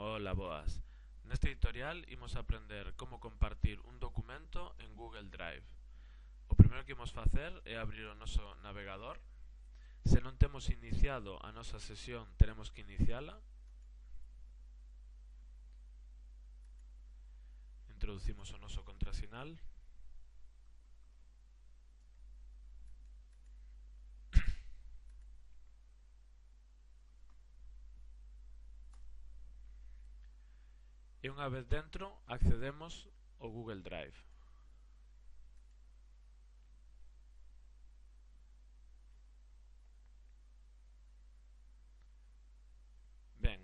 Ola, boas. Neste tutorial imos aprender como compartir un documento en Google Drive. O primeiro que imos facer é abrir o noso navegador. Se non temos iniciado a nosa sesión, teremos que iniciala. Introducimos o noso contrasinal. E unha vez dentro, accedemos ao Google Drive. Ben,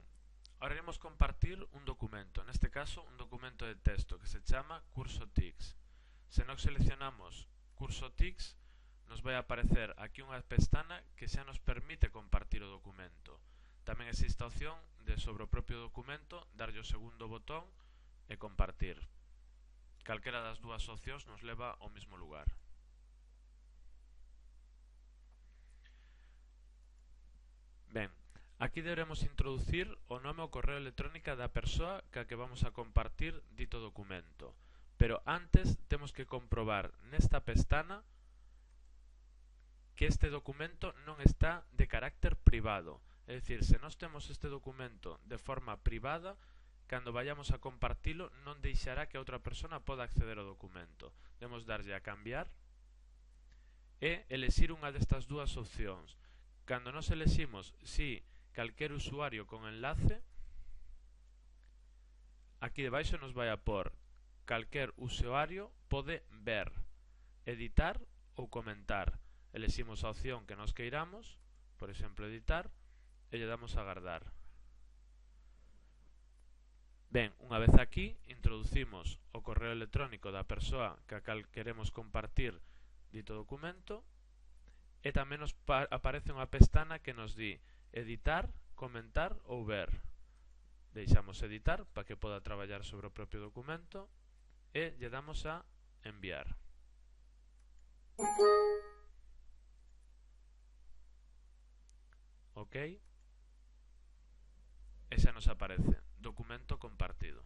ahora iremos compartir un documento, neste caso un documento de texto que se chama CursoTix. Se nos seleccionamos CursoTix, nos vai aparecer aquí unha pestana que xa nos permite compartir o documento. Tamén existe a opción de sobre o propio documento darlle o segundo botón e compartir. Calquera das dúas opcións nos leva ao mesmo lugar. Ben, aquí deberemos introducir o nome ou correo electrónico da persoa ca que vamos a compartir dito documento. Pero antes temos que comprobar nesta pestana que este documento non está de carácter privado. É dicir, se nós temos este documento de forma privada, cando vayamos a compartilo non deixará que outra persona poda acceder ao documento. Debemos darlle a cambiar e elexir unha destas dúas opcións. Cando nos eleximos si calquer usuario con enlace, aquí debaixo nos vai a por calquer usuario pode ver, editar ou comentar. Eleximos a opción que nos queiramos, por exemplo editar, e lle damos a agardar. Ben, unha vez aquí, introducimos o correo electrónico da persoa que a cal queremos compartir dito documento e tamén nos aparece unha pestana que nos di editar, comentar ou ver. Deixamos editar para que poda traballar sobre o propio documento e lle damos a enviar. Ok? E xa nos aparece documento compartido.